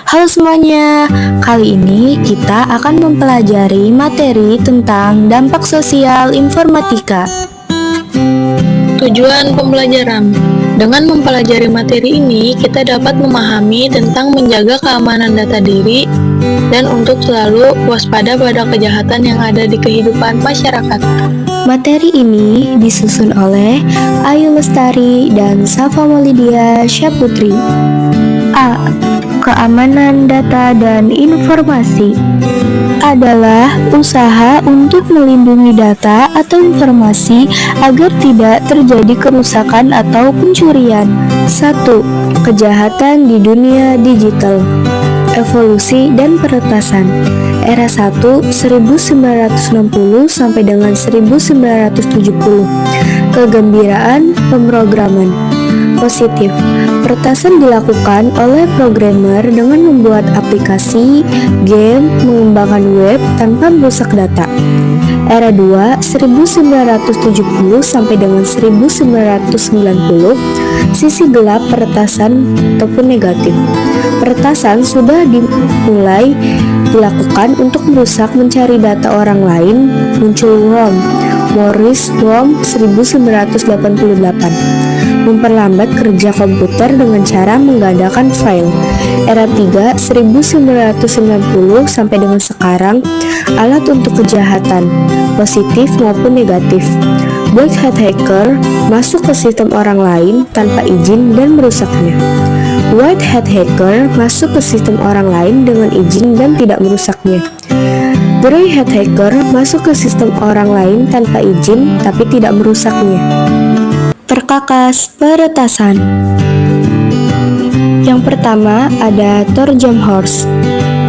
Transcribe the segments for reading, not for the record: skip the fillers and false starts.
Halo semuanya, kali ini kita akan mempelajari materi tentang dampak sosial informatika. Tujuan pembelajaran. Dengan mempelajari materi ini, kita dapat memahami tentang menjaga keamanan data diri dan untuk selalu waspada pada kejahatan yang ada di kehidupan masyarakat. Materi ini disusun oleh Ayu Lestari dan Safa Maulidia Syaputri. A. Keamanan data dan informasi adalah usaha untuk melindungi data atau informasi agar tidak terjadi kerusakan atau pencurian. 1. Kejahatan di dunia digital. Evolusi dan peretasan. Era 1 1960 sampai dengan 1970. Kegembiraan pemrograman. Positif. Peretasan dilakukan oleh programmer dengan membuat aplikasi, game, mengembangkan web tanpa merusak data. Era 2 1970 sampai dengan 1990. Sisi gelap peretasan ataupun negatif. Peretasan sudah dimulai dilakukan untuk merusak mencari data orang lain. Muncul worm. Morris Worm 1988. Memperlambat kerja komputer dengan cara menggandakan file. Era 3 1990 sampai dengan sekarang, alat untuk kejahatan positif maupun negatif. Black hat hacker masuk ke sistem orang lain tanpa izin dan merusaknya. White hat hacker masuk ke sistem orang lain dengan izin dan tidak merusaknya. Grey hat hacker masuk ke sistem orang lain tanpa izin tapi tidak merusaknya. Perkakas peretasan. Yang pertama ada Trojan Horse,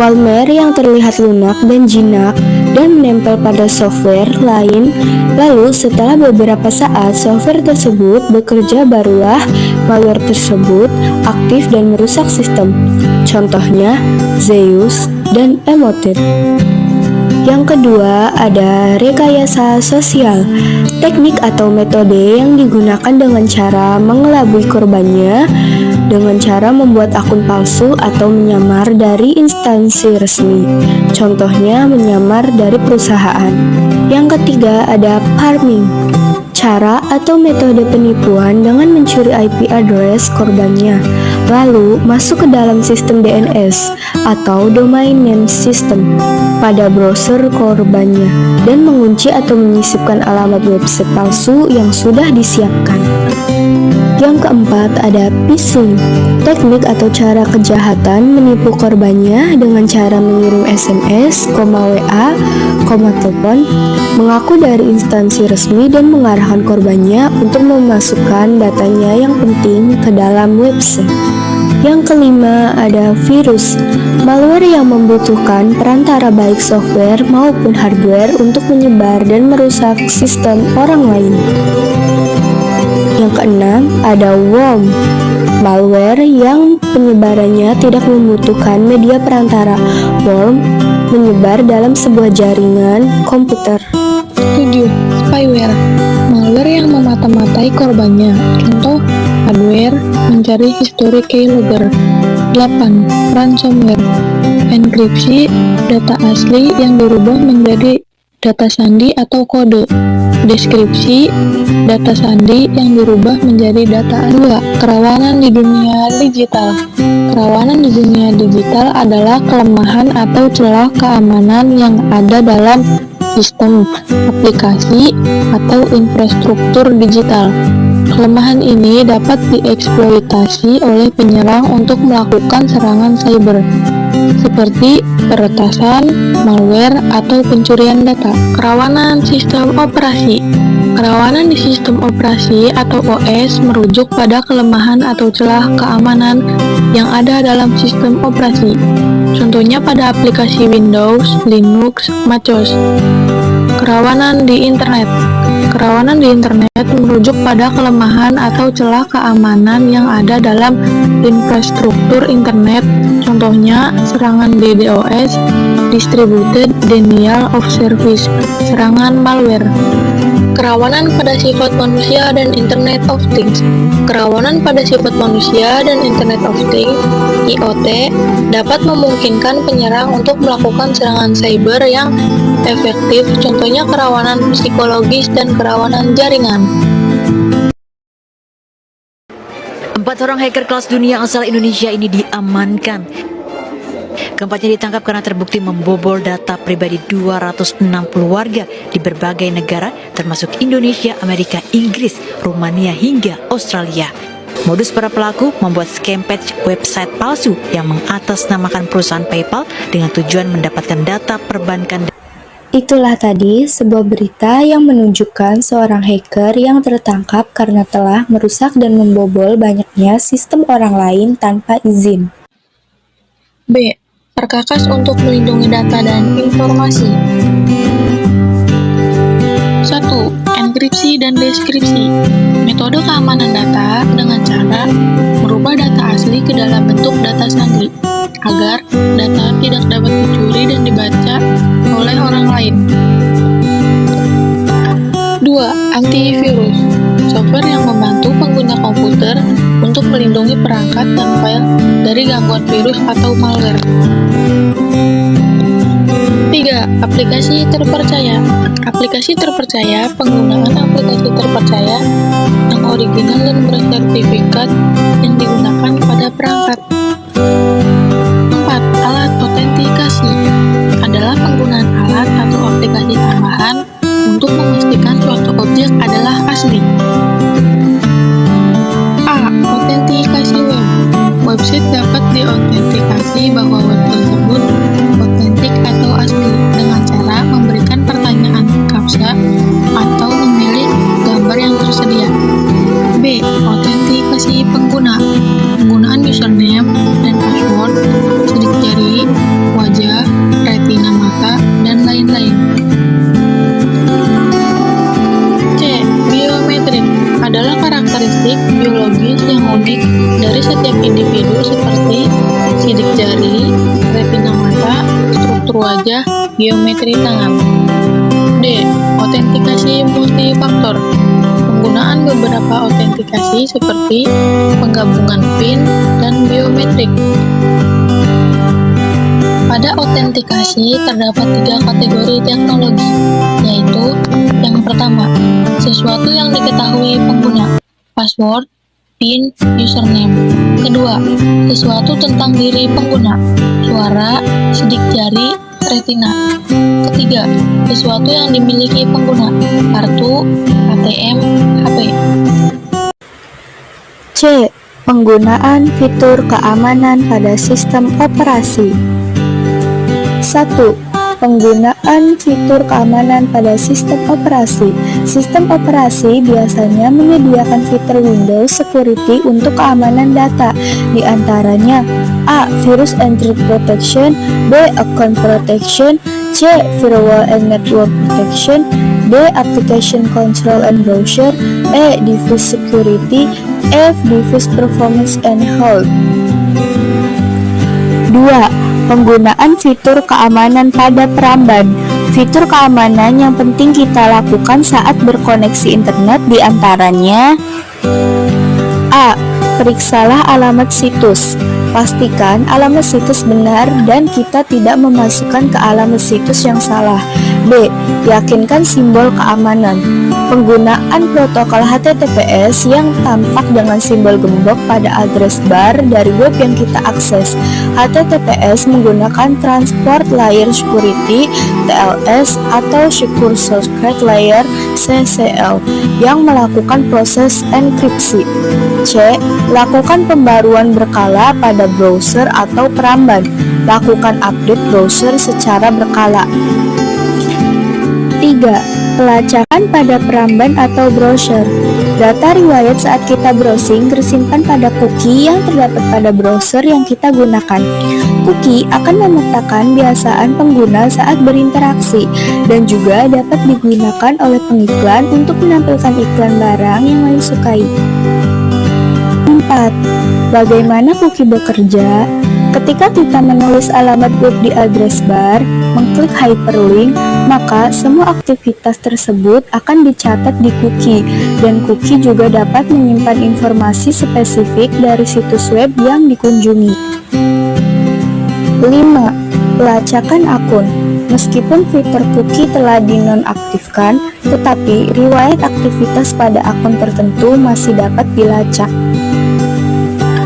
malware yang terlihat lunak dan jinak dan menempel pada software lain. Lalu setelah beberapa saat software tersebut bekerja, barulah malware tersebut aktif dan merusak sistem. Contohnya Zeus dan Emotet. Yang kedua ada rekayasa sosial, teknik atau metode yang digunakan dengan cara mengelabui korbannya dengan cara membuat akun palsu atau menyamar dari instansi resmi. Contohnya menyamar dari perusahaan. Yang ketiga ada pharming, cara atau metode penipuan dengan mencuri IP address korbannya, lalu masuk ke dalam sistem DNS atau domain name system pada browser korbannya dan mengunci atau menyisipkan alamat website palsu yang sudah disiapkan. Yang keempat ada phishing, teknik atau cara kejahatan menipu korbannya dengan cara mengirim SMS, WA, telepon, mengaku dari instansi resmi dan mengarahkan korbannya untuk memasukkan datanya yang penting ke dalam website. Yang kelima ada virus, malware yang membutuhkan perantara baik software maupun hardware untuk menyebar dan merusak sistem orang lain. Yang keenam ada worm, malware yang penyebarannya tidak membutuhkan media perantara. Worm menyebar dalam sebuah jaringan komputer. 7. Spyware, malware yang memata-matai korbannya. Contoh, hardware mencari histori keylogger. 8. Ransomware, enkripsi data asli yang dirubah menjadi data sandi atau kode. Deskripsi data sandi yang dirubah menjadi data. 2. Kerawanan di dunia digital. Kerawanan di dunia digital adalah kelemahan atau celah keamanan yang ada dalam sistem, aplikasi, atau infrastruktur digital. Kelemahan ini dapat dieksploitasi oleh penyerang untuk melakukan serangan cyber, seperti peretasan, malware, atau pencurian data. Kerawanan sistem operasi. Kerawanan di sistem operasi atau OS merujuk pada kelemahan atau celah keamanan yang ada dalam sistem operasi. Contohnya pada aplikasi Windows, Linux, MacOS. Kerawanan di internet. Kerawanan di internet merujuk pada kelemahan atau celah keamanan yang ada dalam infrastruktur internet, contohnya serangan DDoS, Distributed Denial of Service, serangan malware. Kerawanan pada sifat manusia dan Internet of Things. Kerawanan pada sifat manusia dan Internet of Things (IoT) dapat memungkinkan penyerang untuk melakukan serangan cyber yang efektif, contohnya kerawanan psikologis dan kerawanan jaringan. 4 orang hacker kelas dunia asal Indonesia ini diamankan. Keempatnya ditangkap karena terbukti membobol data pribadi 260 warga di berbagai negara termasuk Indonesia, Amerika, Inggris, Rumania hingga Australia. Modus para pelaku membuat scam page website palsu yang mengatasnamakan perusahaan PayPal dengan tujuan mendapatkan data perbankan. Itulah tadi sebuah berita yang menunjukkan seorang hacker yang tertangkap karena telah merusak dan membobol banyaknya sistem orang lain tanpa izin. B. Perkakas untuk melindungi data dan informasi. 1. Enkripsi dan deskripsi. Metode keamanan data dengan cara merubah data asli ke dalam bentuk data sandi, agar data tidak dapat dicuri dan dibaca oleh orang lain. 2. Antivirus. Software yang membantu pengguna komputer untuk melindungi perangkat dan file dari gangguan virus atau malware. 3. Aplikasi terpercaya. Aplikasi terpercaya, penggunaan aplikasi terpercaya yang original dan bersertifikat yang digunakan pada perangkat. 4. Alat autentikasi adalah penggunaan alat atau aplikasi tambahan untuk memastikan suatu objek adalah asli. A. Autentikasi web. Website dapat diautentikasi bahwa web tersebut otentik atau asli dengan cara memberikan pertanyaan CAPTCHA atau memilih gambar yang tersedia. B. Autentikasi pengguna. Penggunaan username dan password, sidik jari, wajah, retina mata, dan lain-lain. C. Biometrik adalah karakteristik biologis yang unik dari setiap individu seperti sidik jari, retina mata, struktur wajah, geometri tangan. D. Autentikasi multifaktor. Penggunaan beberapa autentikasi seperti penggabungan PIN dan biometrik. Pada autentikasi terdapat 3 kategori teknologi, yaitu yang pertama, sesuatu yang diketahui pengguna, password, PIN, username. Kedua, sesuatu tentang diri pengguna, suara, sidik jari, retina. Ketiga, sesuatu yang dimiliki pengguna, kartu, ATM, HP. C. Penggunaan fitur keamanan pada sistem operasi. 1. Penggunaan fitur keamanan pada sistem operasi. Sistem operasi biasanya menyediakan fitur Windows Security untuk keamanan data, di antaranya A. Virus and Threat Protection, B. Account Protection, C. Firewall and Network Protection, D. Application Control and Browser, E. Device Security, F. Device Performance and Hold. 2. Penggunaan fitur keamanan pada peramban. Fitur keamanan yang penting kita lakukan saat berkoneksi internet diantaranya A. Periksalah alamat situs. Pastikan alamat situs benar dan kita tidak memasukkan ke alamat situs yang salah. B. Yakinkan simbol keamanan. Penggunaan protokol HTTPS yang tampak dengan simbol gembok pada address bar dari web yang kita akses. HTTPS menggunakan Transport Layer Security (TLS) atau Secure Socket Layer (CCL) yang melakukan proses enkripsi. C. Lakukan pembaruan berkala pada browser atau peramban. Lakukan update browser secara berkala. 3. Pelacakan pada peramban atau browser. Data riwayat saat kita browsing tersimpan pada cookie yang terdapat pada browser yang kita gunakan. Cookie akan memetakan kebiasaan pengguna saat berinteraksi dan juga dapat digunakan oleh pengiklan untuk menampilkan iklan barang yang lain sukai. 4. Bagaimana cookie bekerja? Ketika kita menulis alamat web di address bar, mengklik hyperlink, maka semua aktivitas tersebut akan dicatat di cookie, dan cookie juga dapat menyimpan informasi spesifik dari situs web yang dikunjungi. 5. Pelacakan akun. Meskipun fitur cookie telah dinonaktifkan, tetapi riwayat aktivitas pada akun tertentu masih dapat dilacak.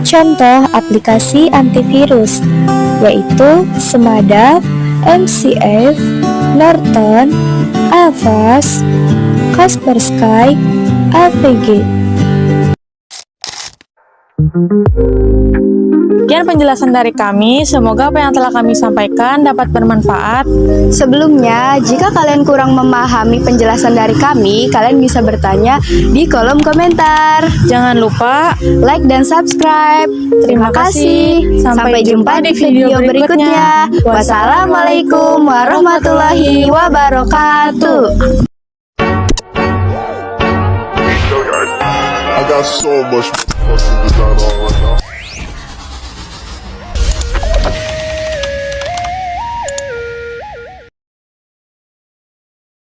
Contoh aplikasi antivirus yaitu Smartap, MCF, Norton, Avast, Kaspersky, AVG. Sekian penjelasan dari kami, semoga apa yang telah kami sampaikan dapat bermanfaat. Sebelumnya, jika kalian kurang memahami penjelasan dari kami, kalian bisa bertanya di kolom komentar. Jangan lupa Like dan subscribe. Terima kasih. Sampai jumpa di video berikutnya. Wassalamualaikum warahmatullahi wabarakatuh. I got so much fucking design on right now.